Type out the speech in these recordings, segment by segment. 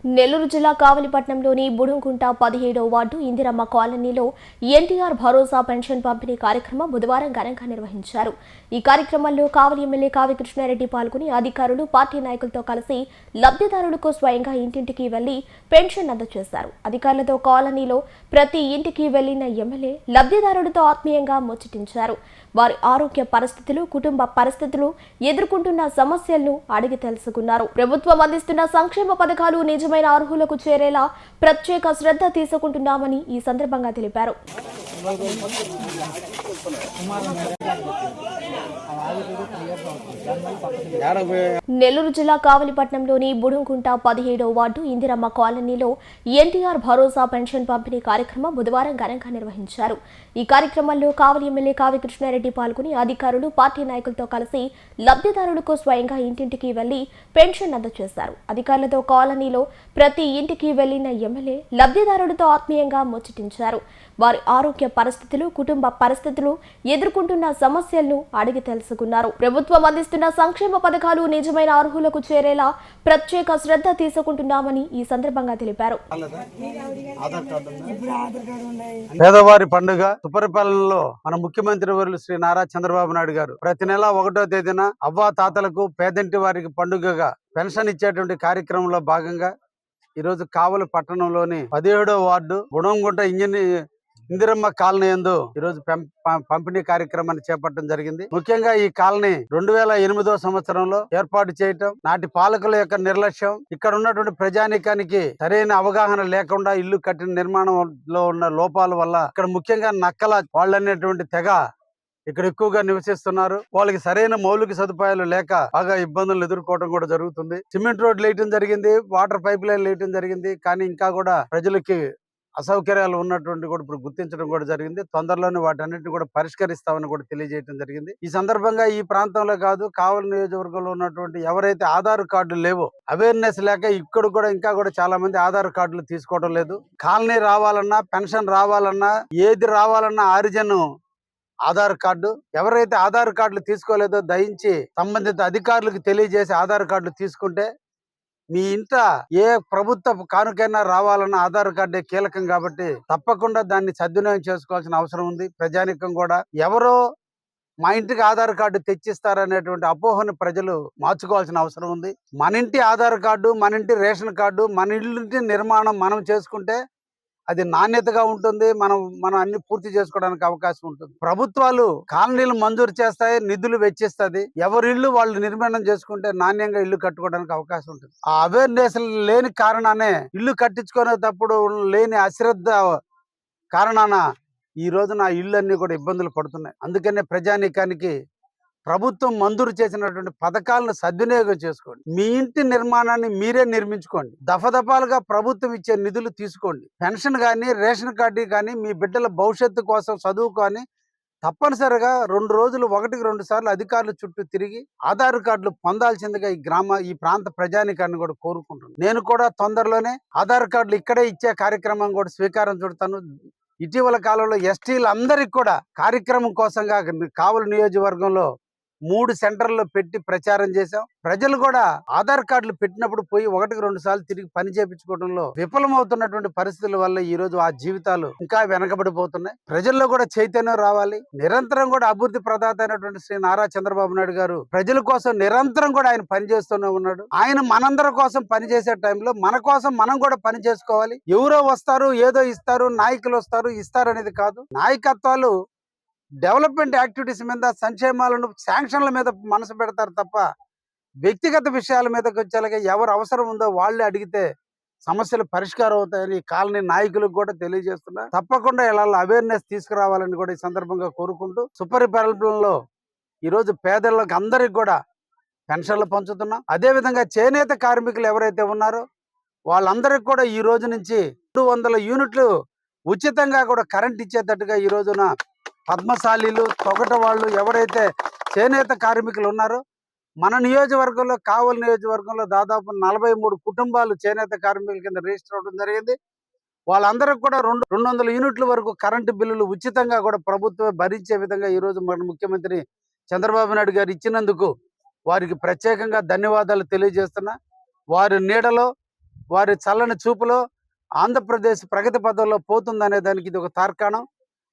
నెల్లూరు జిల్లా కావలిపట్నంలోని బుడుంకుంట 17వ వార్డు ఇందిరమ్మ కాలనీలో ఎన్టీఆర్ భరోసా పెన్షన్ పంపిణీ కార్యక్రమం బుధవారం ఘనంగా నిర్వహించారు. ఈ కార్యక్రమంలో కావలి ఎమ్మెల్యే కావి కృష్ణారెడ్డి పాల్గొని అధికారులు, పార్టీ నాయకులతో కలిసి లబ్ధిదారులకు స్వయంగా ఇంటింటికి వెళ్లి పెన్షన్ అందజేశారు. అధికారులతో కాలనీలో ప్రతి ఇంటికి వెళ్లిన ఎమ్మెల్యే లబ్ధిదారులతో ఆత్మీయంగా ముచ్చటించారు. వారి ఆరోగ్య పరిస్థితులు, కుటుంబ పరిస్థితులు, ఎదుర్కొంటున్న సమస్యలను అడిగి తెలుసుకున్నారు. ప్రభుత్వం అందిస్తున్న సంక్షేమ పథకాలు నిజమైన అర్హులకు చేరేలా ప్రత్యేక శ్రద్ధ తీసుకుంటున్నామని ఈ సందర్భంగా తెలిపారు. నెల్లూరు జిల్లా కావలిపట్నంలోని బుడుంకుంట 17వ వార్డు ఇందిరమ్మ కాలనీలో ఎన్టీఆర్ భరోసా పెన్షన్ పంపిణీ కార్యక్రమం బుధవారం ఘనంగా నిర్వహించారు. ఈ కార్యక్రమంలో కావలి ఎమ్మెల్యే కావి కృష్ణారెడ్డి పాల్గొని అధికారులు, పార్టీ నాయకులతో కలిసి లబ్ధిదారులకు స్వయంగా ఇంటింటికి వెళ్లి పెన్షన్ అందజేశారు. అధికారులతో కాలనీలో ప్రతి ఇంటికి వెళ్లిన ఎమ్మెల్యే లబ్ధిదారులతో ఆత్మీయంగా ముచ్చటించారు. వారి ఆరోగ్య పరిస్థితులు, కుటుంబ పరిస్థితులు, ఎదుర్కొంటున్న సమస్యలను అడిగి తెలుసుకున్నారు. ప్రభుత్వం అందిస్తున్న సంక్షేమ పథకాలు నిజమైన అర్హులకు చేరేలా ప్రత్యేక శ్రద్ధ తీసుకుంటున్నామని ఈ సందర్భంగా తెలిపారు. పేదవారి పండుగ సుపరిపాలనలో మన ముఖ్యమంత్రి వర్యులు శ్రీ నారా చంద్రబాబు నాయుడు గారు ప్రతి నెల 1వ తేదీన అవ్వా తాతలకు, పేదంటి వారికి పండుగగా పెన్షన్ ఇచ్చేటువంటి కార్యక్రమంలో భాగంగా ఈరోజు కావలి పట్టణంలోని 17వ వార్డు బుడంగుంట ఇందిరమ్మ కాలనీ యందు ఈరోజు పంపిణీ కార్యక్రమాన్ని చేపట్టడం జరిగింది. ముఖ్యంగా ఈ కాలనీ 2008వ సంవత్సరంలో ఏర్పాటు చేయటం, నాటి పాలకుల యొక్క నిర్లక్ష్యం, ఇక్కడ ఉన్నటువంటి ప్రజానీకానికి సరైన అవగాహన లేకుండా ఇల్లు కట్టిన నిర్మాణంలో ఉన్న లోపాల వల్ల ఇక్కడ ముఖ్యంగా నక్కల వాళ్ళనేటువంటి తెగ ఇక్కడ ఎక్కువగా నివసిస్తున్నారు. వాళ్ళకి సరైన మౌలిక సదుపాయాలు లేక బాగా ఇబ్బందులు ఎదుర్కోవడం కూడా జరుగుతుంది. సిమెంట్ రోడ్లు వేయటం జరిగింది, వాటర్ పైప్ లైన్లు వేయటం జరిగింది. కానీ ఇంకా కూడా ప్రజలకి అసౌకర్యాలు ఉన్నటువంటి కూడా ఇప్పుడు గుర్తించడం కూడా జరిగింది. తొందరలోనే వాటన్నిటిని కూడా పరిష్కరిస్తామని కూడా తెలియజేయడం జరిగింది. ఈ సందర్భంగా ఈ ప్రాంతంలో కాదు, కావలి నియోజకవర్గంలో ఉన్నటువంటి ఎవరైతే ఆధార్ కార్డులు లేవో, అవేర్నెస్ లేక ఇక్కడ కూడా ఇంకా కూడా చాలా మంది ఆధార్ కార్డులు తీసుకోవడం లేదు. కాలనీ రావాలన్నా, పెన్షన్ రావాలన్నా, ఏది రావాలన్నా ఆరిజిన్ ఆధార్ కార్డు. ఎవరైతే ఆధార్ కార్డులు తీసుకోలేదో దయించి సంబంధిత అధికారులకు తెలియజేసి ఆధార్ కార్డులు తీసుకుంటే మీ ఇంట ఏ ప్రభుత్వ కానుకైనా రావాలన్న ఆధార్ కార్డే కీలకం కాబట్టి తప్పకుండా దాన్ని సద్వినియోగం చేసుకోవాల్సిన అవసరం ఉంది. ప్రజానికం కూడా ఎవరో మా ఇంటికి ఆధార్ కార్డు తెచ్చిస్తారనేటువంటి అపోహను ప్రజలు మార్చుకోవాల్సిన అవసరం ఉంది. మన ఇంటి ఆధార్ కార్డు, మన ఇంటి రేషన్ కార్డు, మన ఇంటి నిర్మాణం మనం చేసుకుంటే అది నాణ్యతగా ఉంటుంది. మనం అన్ని పూర్తి చేసుకోవడానికి అవకాశం ఉంటుంది. ప్రభుత్వాలు కాలనీలు మంజూరు చేస్తాయి, నిధులు వెచ్చిస్తుంది. ఎవరి ఇల్లు వాళ్ళు నిర్మాణం చేసుకుంటే నాణ్యంగా ఇల్లు కట్టుకోవడానికి అవకాశం ఉంటుంది. ఆ అవేర్నెస్ లేని కారణానే ఇల్లు కట్టించుకునేటప్పుడు లేని అశ్రద్ధ కారణాన ఈ రోజున ఆ ఇళ్ళు అన్ని కూడా ఇబ్బందులు పడుతున్నాయి. అందుకనే ప్రజానీకానికి ప్రభుత్వం మంజూరు చేసినటువంటి పథకాలను సద్వినియోగం చేసుకోండి. మీ ఇంటి నిర్మాణాన్ని మీరే నిర్మించుకోండి. దఫదఫాలుగా ప్రభుత్వం ఇచ్చే నిధులు తీసుకోండి. పెన్షన్ కానీ, రేషన్ కార్డు కానీ, మీ బిడ్డల భవిష్యత్తు కోసం, చదువు కానీ తప్పనిసరిగా 2 రోజులు 1-2 సార్లు అధికారుల చుట్టూ తిరిగి ఆధార్ కార్డులు పొందాల్సిందిగా ఈ ప్రాంత ప్రజానికాన్ని కూడా కోరుకుంటున్నాను. నేను కూడా తొందరలోనే ఆధార్ కార్డులు ఇక్కడే ఇచ్చే కార్యక్రమం కూడా స్వీకారం చుడతాను. ఇటీవల కాలంలో ఎస్టీలు అందరికి కూడా కార్యక్రమం కోసంగా కావలి నియోజకవర్గంలో 3 సెంటర్లో పెట్టి ప్రచారం చేశాం. ప్రజలు కూడా ఆధార్ కార్డులు పెట్టినప్పుడు పోయి 1-2 సార్లు తిరిగి పని చేయించుకోవడంలో విఫలమవుతున్నటువంటి పరిస్థితుల వల్ల ఈ రోజు ఆ జీవితాలు ఇంకా వెనకబడిపోతున్నాయి. ప్రజల్లో కూడా చైతన్యం రావాలి. నిరంతరం కూడా అభివృద్ధి ప్రదాత అయినటువంటి శ్రీ నారా చంద్రబాబు నాయుడు గారు ప్రజల కోసం నిరంతరం కూడా ఆయన పనిచేస్తూనే ఉన్నాడు. ఆయన మనందరి కోసం పనిచేసే టైంలో మన కోసం మనం కూడా పని చేసుకోవాలి. ఎవరో వస్తారు, ఏదో ఇస్తారు, నాయకులు వస్తారు, ఇస్తారు అనేది కాదు. నాయకత్వాలు డెవలప్మెంట్ యాక్టివిటీస్ మీద, సంక్షేమాలను, శాంక్షన్ల మీద మనసు పెడతారు తప్ప వ్యక్తిగత విషయాల మీదకి వచ్చేలాగా ఎవరు అవసరం ఉందో వాళ్ళే అడిగితే సమస్యలు పరిష్కారం అవుతాయని కాలనీ నాయకులకు కూడా తెలియజేస్తున్నా. తప్పకుండా ఇలా అవేర్నెస్ తీసుకురావాలని కూడా ఈ సందర్భంగా కోరుకుంటూ, సుపరిపాలనలో ఈరోజు పేదలకు అందరికి కూడా పెన్షన్లు పంచుతున్నాం. అదేవిధంగా చేనేత కార్మికులు ఎవరైతే ఉన్నారో వాళ్ళందరికి కూడా ఈ రోజు నుంచి 200 యూనిట్లు ఉచితంగా కూడా కరెంట్ ఇచ్చేటట్టుగా ఈ రోజున పద్మశాలీలు, తొగట వాళ్ళు ఎవరైతే చేనేత కార్మికులు ఉన్నారో మన నియోజకవర్గంలో, కావలి నియోజకవర్గంలో దాదాపు 43 కుటుంబాలు చేనేత కార్మికుల కింద రిజిస్టర్ అవడం జరిగింది. వాళ్ళందరికి కూడా 200 యూనిట్ల వరకు కరెంటు బిల్లులు ఉచితంగా కూడా ప్రభుత్వమే భరించే విధంగా ఈ రోజు మన ముఖ్యమంత్రి చంద్రబాబు నాయుడు గారు ఇచ్చినందుకు వారికి ప్రత్యేకంగా ధన్యవాదాలు తెలియజేస్తున్నా. వారి నీడలో వారి చల్లని చూపులో ఆంధ్రప్రదేశ్ ప్రగతి పథంలో పోతుందనే దానికి ఇది ఒక తార్కాణం.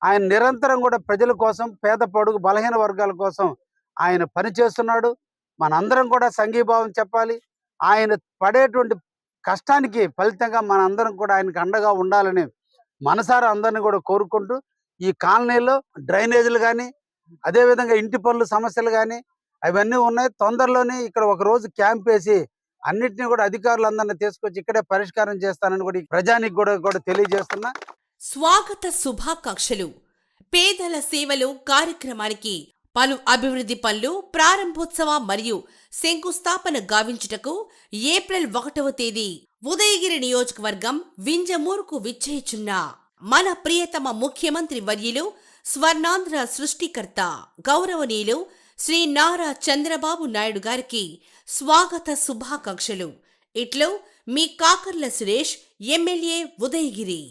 ఆయన నిరంతరం కూడా ప్రజల కోసం, పేద పొడుగు బలహీన వర్గాల కోసం ఆయన పనిచేస్తున్నాడు. మనందరం కూడా సంఘీభావం చెప్పాలి. ఆయన పడేటువంటి కష్టానికి ఫలితంగా మనందరం కూడా ఆయనకు అండగా ఉండాలని మనసారా అందరిని కూడా కోరుకుంటూ, ఈ కాలనీలో డ్రైనేజీలు కానీ, అదేవిధంగా ఇంటి పనుల సమస్యలు కానీ అవన్నీ ఉన్నాయి. తొందరలోనే ఇక్కడ ఒక రోజు క్యాంప్ వేసి అన్నిటినీ కూడా అధికారులందరినీ తీసుకొచ్చి ఇక్కడే పరిష్కారం చేస్తానని కూడా ఈ ప్రజానికి కూడా తెలియజేస్తున్నా. స్వాగత శుభాకాంక్షలు. పేదల సేవలు కార్యక్రమానికి పలు అభివృద్ధి పనులు ప్రారంభోత్సవ మరియు శంకుస్థాపన గావించుటకు ఏప్రిల్ 1వ తేదీ ఉదయగిరి నియోజకవర్గం వింజమూరుకు విచ్చేయుచున్న మన ప్రియతమ ముఖ్యమంత్రి వర్యులు, స్వర్ణాంధ్ర సృష్టికర్త గౌరవనీయులు శ్రీ నారా చంద్రబాబు నాయుడు గారికి స్వాగత శుభాకాంక్షలు. ఇట్లో మీ కాకర్ల సురేష్, ఎమ్మెల్యే, ఉదయగిరి.